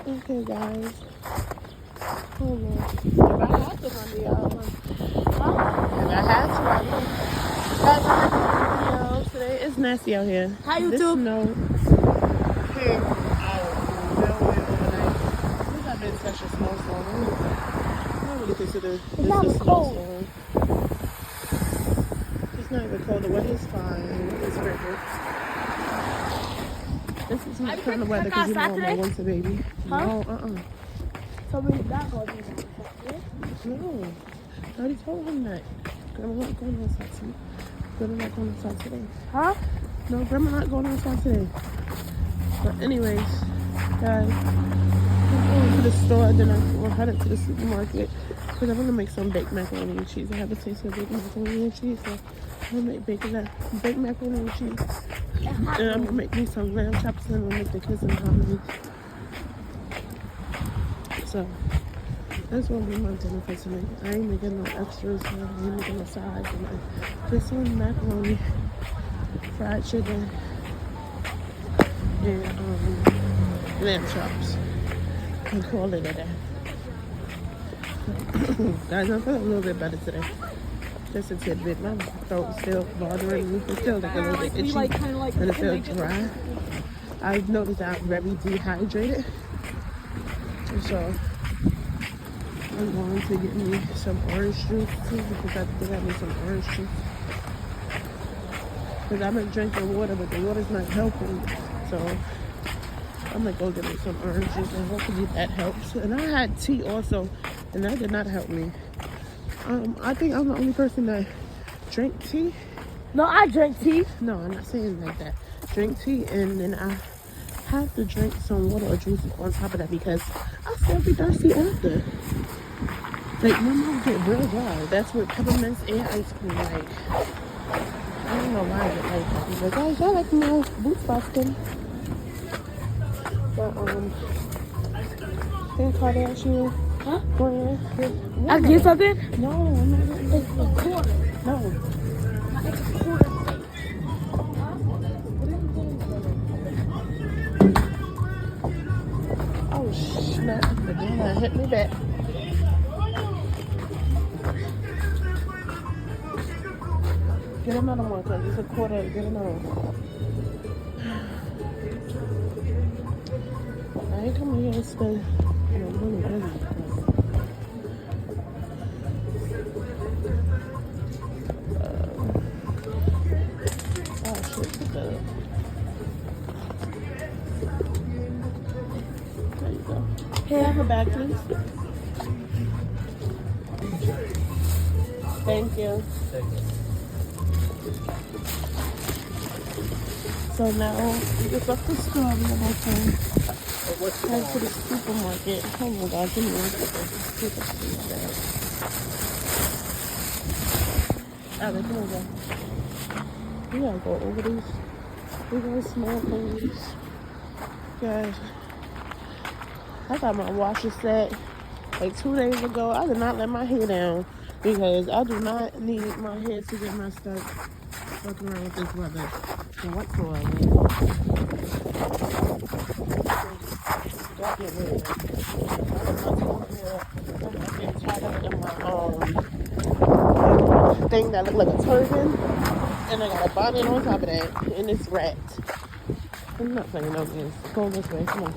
Okay, guys. Oh, man. If I had to run the y'all, if I had to, I would. Guys, I'm making a video today. It's nasty out here. Hi, This YouTube. snow came out nowhere overnight. This has been such a snowstorm. I don't really consider this a snowstorm. It's not even cold. The weather's fine. It's perfect. This is my kind of weather because you know I'm a winter baby. Huh? No, So we're not going to do that. No. I already told him that. Grandma not going outside today. Grandma not going outside today. Huh? No, Grandma not going outside today. But anyways, guys, I'm going to the store, then I'm headed to the supermarket because I'm going to make some baked macaroni and cheese. I haven't tasted baked macaroni and cheese, so I'm going to make baked macaroni and cheese. And I'm going to make me some lamb chops and I'm going to make the kids some hot wings. So, that's what we want dinner for tonight. I ain't making no extras, I ain't making no sides. Just some macaroni, fried chicken, and lamb chops. And call it a day. Guys, I'm feeling a little bit better today. Just a tidbit. My throat's still bothering me. It's still like a little bit itchy and it feels dry. I've noticed that I'm very dehydrated. So I'm going to get me some orange juice too because I think I need some orange juice. Because I've been drinking water, but the water's not helping. So I'm gonna go get me some orange juice and hopefully that helps. And I had tea also, and that did not help me. I think I'm the only person that drank tea. No, I drink tea. No, I'm not saying like that. Drink tea and then I have to drink some water or juice on top of that because I still be thirsty after. Like my mouth get real dry. That's with peppermints and ice cream. Like I don't know why I get like that. But guys, I like my boots basket. But Kim Kardashian. Huh? Brand. I get something? No, I'm not getting It's a quarter. No. It's a quarter. Oh snap! The game hit me back. Get another one, cause it's a quarter. Get another one. I ain't coming here to spend no money, really. Oh shit! There you go. Here. Have a bag, please. Thank you. So now we just left the store. We have our time. Head to the supermarket. Oh my god, give me one second. Alright, come on, go. We gotta go over these. We got small things. Guys, I got my washer set like 2 days ago. I did not let my hair down because I do not need my hair to get messed up fucking around with this weather. So whatsoever. Don't get rid of it. I'm getting tied up in my thing that look like a turban. And I got a bonnet on top of that. And it's wrapped. I'm not playing no games. Go this way. Come on.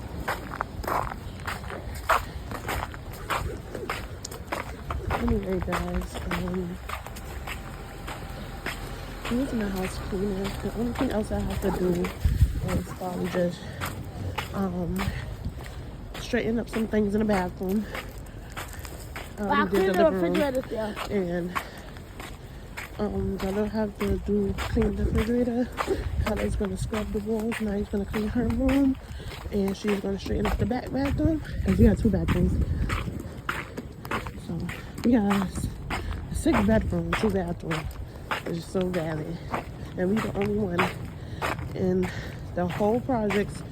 Anyway, guys, I'm using the house cleaner. The only thing else I have to do is probably just straighten up some things in the bathroom. I'll clean the refrigerator still. And gonna have to clean the refrigerator. Kyla's gonna scrub the walls. Now he's gonna clean her room, and she's gonna straighten up the back bathroom. Cause we got 2 bathrooms. So we got 6 bedrooms, 2 bathrooms. It's so valid, and we the only one in the whole projects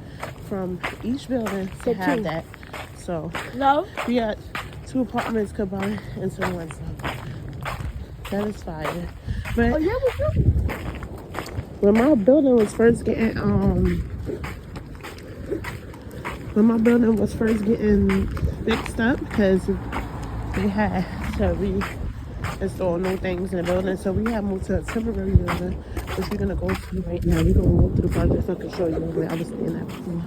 from each building to have that. So no, we got 2 apartments combined into one. So that is fire. But oh yeah, we do. when my building was first getting when my building was first getting fixed up, because they had to reinstall new things in the building, so we have moved to a temporary building, which we're gonna go to right now. We're gonna go through the project so I can show you where I was staying at before.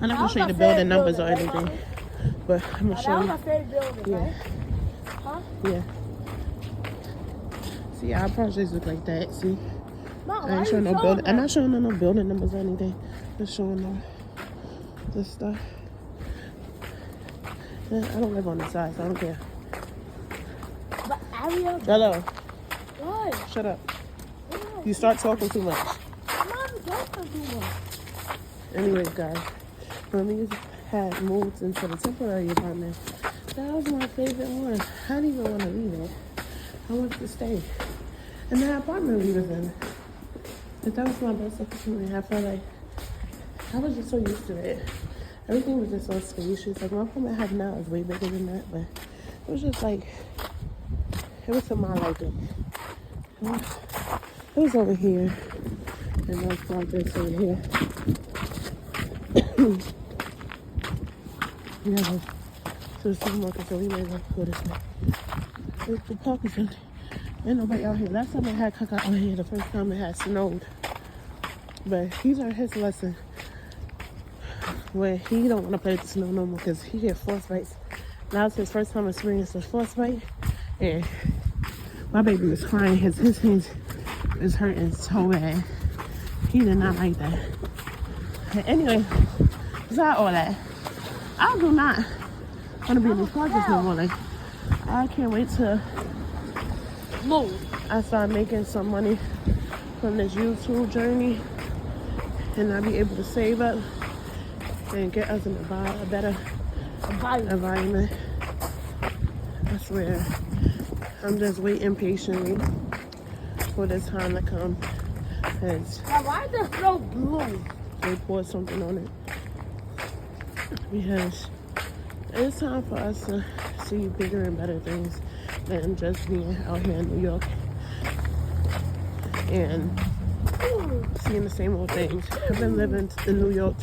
I'm not gonna show you the building numbers or anything, but I'm gonna show you. That was my favorite building, right? Huh? Yeah. See, our projects look like that. See, Mom, I ain't showing no building. I'm not showing no building numbers or anything. Just showing them this stuff. Yeah, I don't live on the side, so I don't care. But area. Hello. What? Shut up. What? You start talking too much. Mom, don't do much. Anyways, guys, when we had moved into the temporary apartment, that was my favorite one. I didn't even want to leave it. I wanted to stay. And that apartment we was in, but that was my best opportunity. I felt like I was just so used to it. Everything was just so spacious. Like my apartment I have now is way bigger than that, but it was just like, it was to my liking. It was over here, and those projects over here. We have a to the supermarket, so we may as well go this way. The park is empty. Ain't nobody out here. Last time I had Kaka out here, the first time it had snowed. But he learned his lesson where he don't want to play with the snow no more because he get frostbites. Now it's his first time experiencing frostbite, and my baby was crying. His hands is hurting so bad. He did not like that. And anyway, besides all that, I do not want to be in these projects no more. Like, I can't wait to Move. I start making some money from this YouTube journey, and I'll be able to save up and get us in a better environment. I swear, I'm just waiting patiently for this time to come. As Now, why is the snow blue? they pour something on it. Because it's time for us to see bigger and better things than just being out here in New York and seeing the same old things. I've been living in New York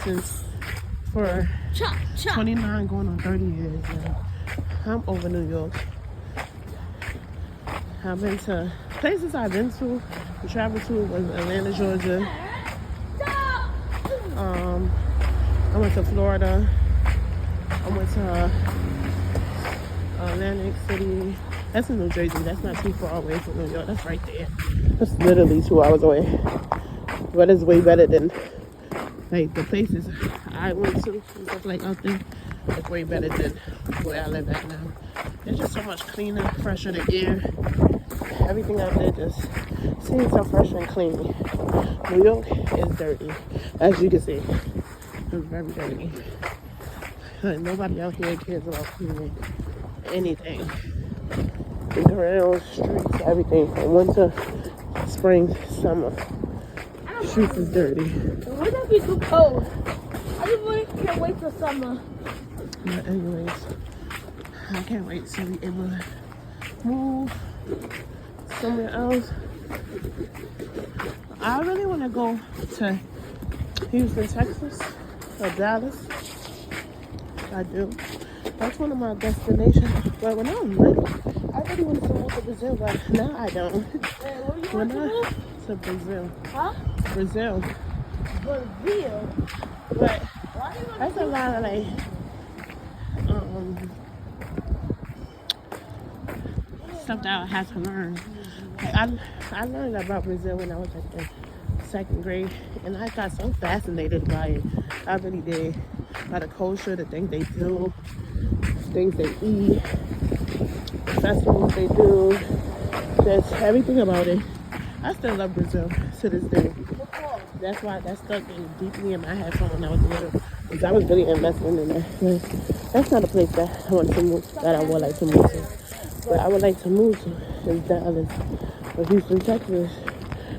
for 29 going on 30 years now. I'm over New York. I've been to places I've been to and traveled to was Atlanta, Georgia. I went to Florida. I went to Atlantic City. That's in New Jersey. That's not too far away from New York. That's right there. That's literally 2 hours away. But it's way better than like the places I went to and stuff like out there. It's way better than where I live at now. It's just so much cleaner, fresher the air. Everything out there just seems so fresh and clean. New York is dirty, as you can see. It's very dirty. Nobody out here cares about cleaning anything. The ground, streets, everything. From winter, spring, summer. Streets is dirty. Wouldn't that be too cold? I just can't wait till summer. But anyways, I can't wait to be able to move somewhere else. I really want to go to Houston, Texas, or Dallas. I do. That's one of my destinations. But when I was little, I really wanted to move to Brazil, but now I don't. Where you When want to I move? to Brazil, Huh? Brazil, Brazil. but Why do you want that's a lot of like, stuff that I had to learn. Like, I learned about Brazil when I was like in 2nd grade, and I got so fascinated by it. I really did. By the culture, the things they do, things they eat, the festivals they do, just everything about it. I still love Brazil to this day. That's why that stuck deeply in my head from when I was little, because I was really investing in that. But that's not a place that I want to move, that I would like to move to. But I would like to move to is Dallas or Houston, Texas.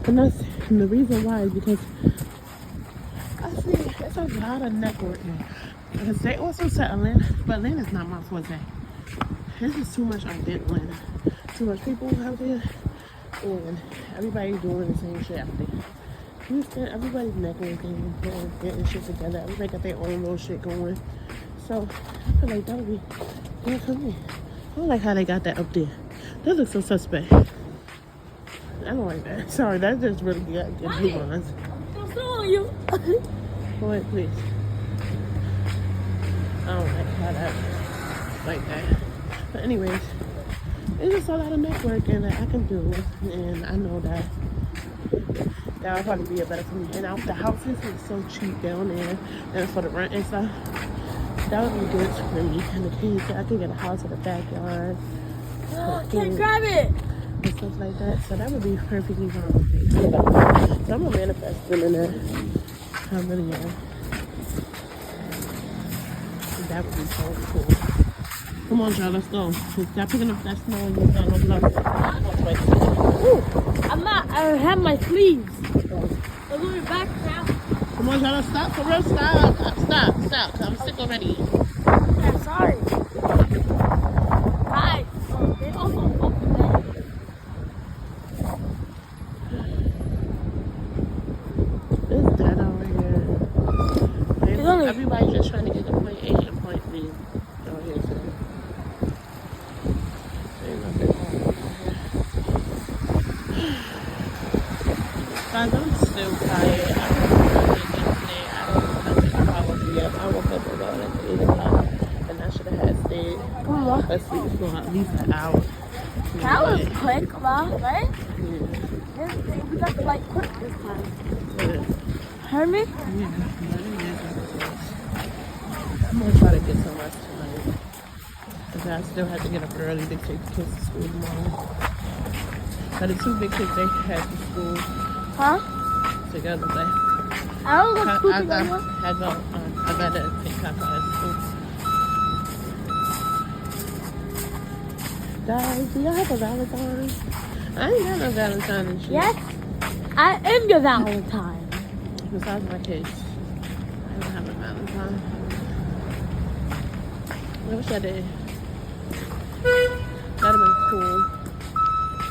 And the reason why is because I see there's a lot of networking. Because they also said Atlanta, but Atlanta's not my forte. There's just too much out there in Atlanta. Too much people out there, and everybody doing the same shit out there. Everybody's networking and getting shit together. Everybody got their own little shit going. So I feel like that would be yeah, come in. I don't like how they got that up there. That looks so suspect. I don't like that. Sorry, that just really got good blue ones. I'm showing you. Go ahead, please. I don't like how that like that. But anyways, it's just a lot of networking that I can do, and I know that that'll probably be a better for me. And out the houses is so cheap down there, and for the rent and stuff, that would be good for me and the kids. I can get a house with a backyard, Can't grab it. and stuff like that. So that would be perfectly fine with me. So I'm gonna manifest them in that. I really am. That would be so cool. Come on, y'all, let's go. Stop picking up that snow and you're gonna love Ooh, I have my sleeves. I'm going back now. Come on, y'all, let's stop for real. Stop. I'm sick already. Okay, sorry. Guys, they also open that. It's dead over here. only- Everybody's just trying to get to point A and point B over here today. Ain't nothing wrong over here. Guys, I'm still tired. I don't think I woke me up. I woke up about like 8 o'clock and I should have had stayed asleep for at least an hour. That was quick, Mom, right? Yeah. We got the light quick this time. Yeah. Heard me? Yeah. I'm gonna try to get some rest tonight. Because I still have to get up early to take the kids to school tomorrow. But the two big kids, they head to school Huh? together. But I don't go to school I together. gotta take Kaka to school. Guys, do y'all have a Valentine? I ain't got no Valentine and shit. Yes, I am your Valentine. Besides my kids. I don't have a Valentine. I wish I did. That'd been cool.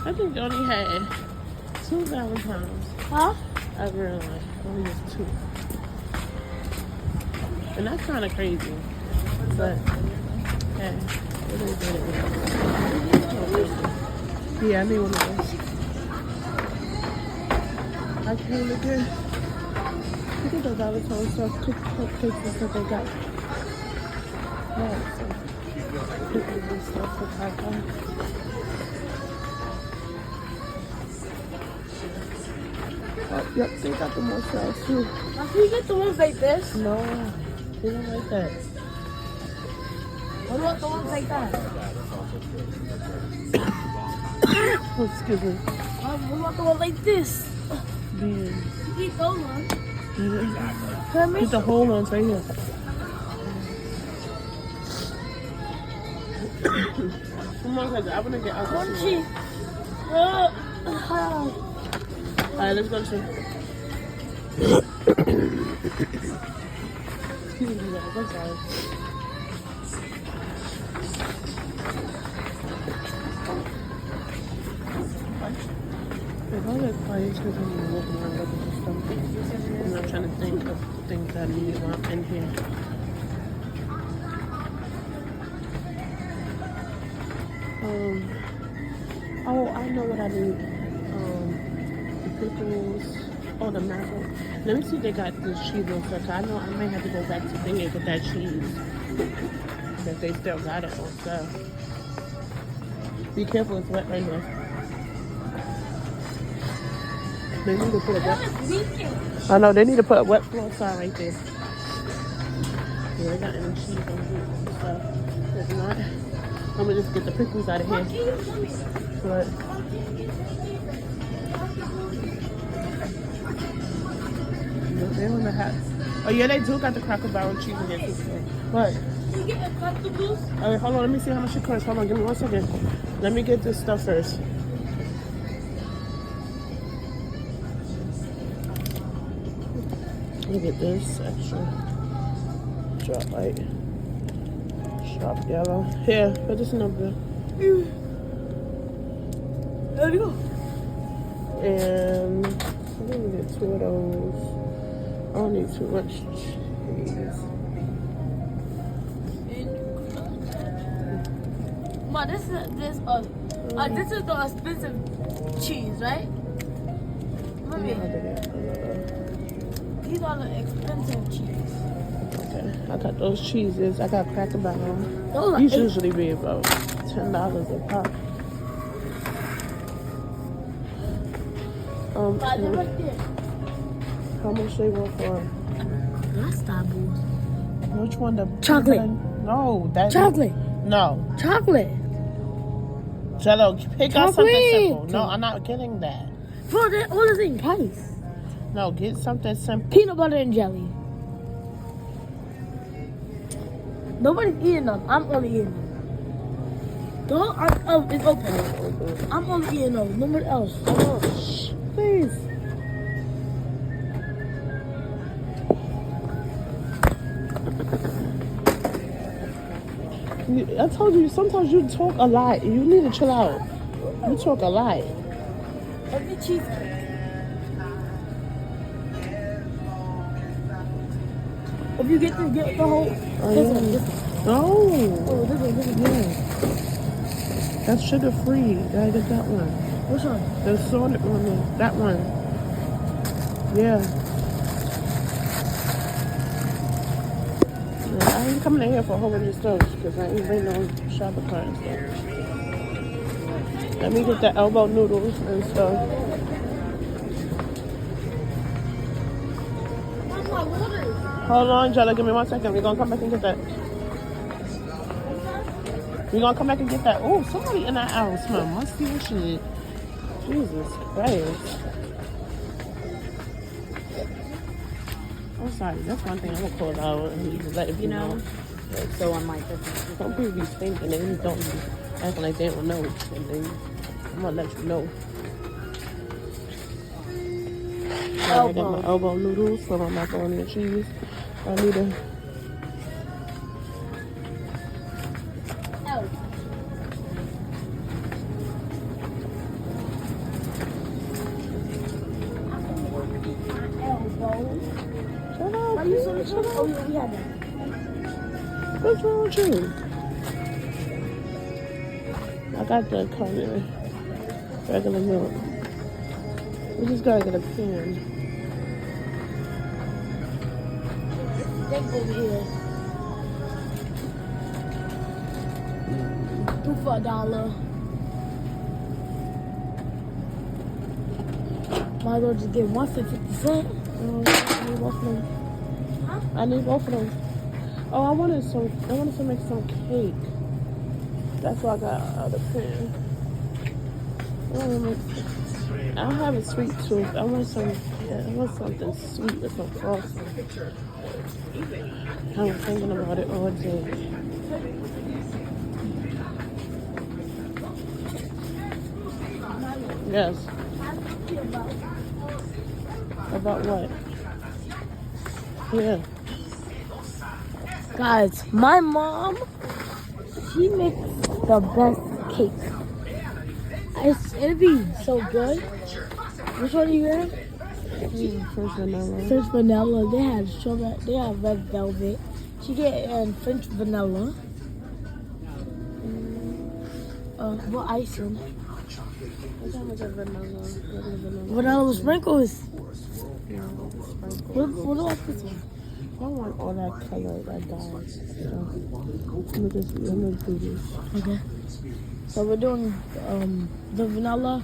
I think I only had 2 Valentines. Huh? I realized only was 2. And that's kind of crazy. But, hey, it is what it is. Yeah, I need one of those. I came again. Look at the Valentine stuff, cupcakes and stuff they got. Yeah, so cookies and stuff for Kaka. Oh, yep, they got the more shells too. Now, can you get the ones like this? No, they don't like that. What about the ones like that? Oh, excuse me. What about the one like this? Man. You eat those ones. Hear me? Get the whole ones right here. Come on, cause I wanna get out. One cheese. Alright, let's go to excuse me, guys. I'm sorry. If I get quiet, it's because I'm walking around looking for something. And I'm trying to think of things that I need while I'm in here. Oh, I know what I need. The pickles. Oh, the macaroni. Let me see if they got this cheese on stuff. I know I might have to go back to thing and get that cheese. If they still got it on stuff. Be careful, it's wet right now. They need to put a wet. I know they need to put a wet floor sign right there. Yeah, they got any cheese on here and stuff. If not, I'm gonna just get the pickles out of here. But they don't have. Oh yeah, they do got the Cracker Barrel cheese in here too. What? Can you get Uncrustables? Alright, hold on. Let me see how much it costs. Hold on, give me 1 second. Let me get this stuff first. Look at this extra drop light, sharp yellow. Here, put this in the bill. There you go. And I'm gonna get 2 of those. I don't need too much cheese. Ma, this is the expensive cheese, right? Mommy, these are the expensive cheese. Okay, I got those cheeses. I got Cracker Barrel. Those are These $8. usually be about $10 a pop. Guys, they're right there. How much they want for? That's Starburst. Which one? The Chocolate. No, that Chocolate. No, Chocolate. Jello. Pick out something Chocolate. simple. No, I'm not getting that. Bro, they're all the same price. No, get something simple. Peanut butter and jelly. Nobody's eating them. I'm only eating them. It's open. I'm only eating them. Nobody else. Oh, shh, please. I told you, sometimes you talk a lot. You need to chill out. You talk a lot. Every cheesecake. If you get the whole. This one. No. Oh, this one. Yeah. That's sugar free. Gotta get that one. Which one? The sorted one. That one. Yeah. I ain't coming in here for a whole bunch of stuff because I ain't waiting on shopping cart and stuff. Let me get the elbow noodles and stuff. Hold on, Jella. Give me 1 second. We're gonna come back and get that. We're gonna come back and get that. Oh, somebody in that house smell musty and shit. Jesus Christ. I'm sorry. That's one thing I'm gonna call out and just let you know. It's so unlike this. Some people be thinking they just don't be acting like they don't know. And then I'm gonna let you know. I get my elbow noodles for my macaroni and cheese. I need a. Shut up. Are you so sure? Oh, yeah, we had that. What's wrong with you? I got the Carmen regular milk. We just gotta get a pan. Steak over here. 2 for $1. Might as well just get 1 for 50 cents. I need both of them. Huh? I need both of them. Oh, I wanted to make some cake. That's why I got the pan. I have a sweet tooth. I want something sweet with some frosting. I'm thinking about it all day. Yes. About what? Yeah. Guys, my mom, she makes the best cake. It'd be so good. Which one do you have? French vanilla. French vanilla. They have strawberry. They have red velvet. She get French vanilla. What icing? What time is it? Vanilla. Vanilla with sprinkles. Yeah, sprinkles. What about this one? I don't want all that color, that dye. So, let me do this. Okay. So we're doing the vanilla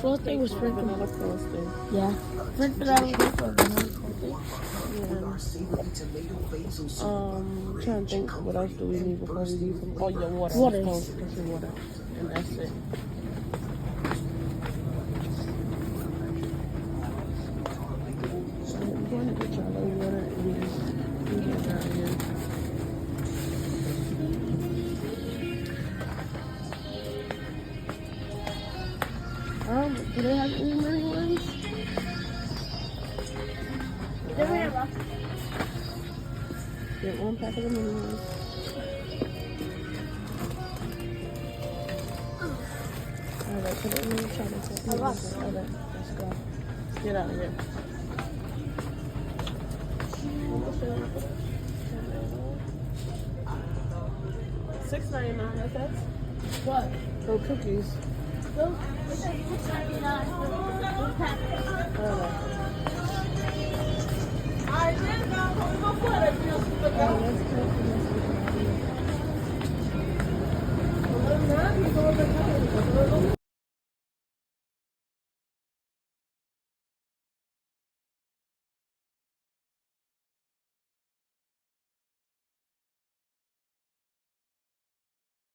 frosting with sprinkles. Vanilla frosting. Yeah. French vanilla with vanilla frosting. Yeah. I'm trying to think what else do we need before we leave them. Oh, your water. Water. Just your water. And that's it. So I'm going to get your water and we get down here. Do they have any mini ones? Get 1 pack of the mini ones. Alright, put it in the chocolate. Alright, let's go. Get out of here. $6.99. That's that. What? For cookies. Those, it says $6.99 for one package. Oh, that's good.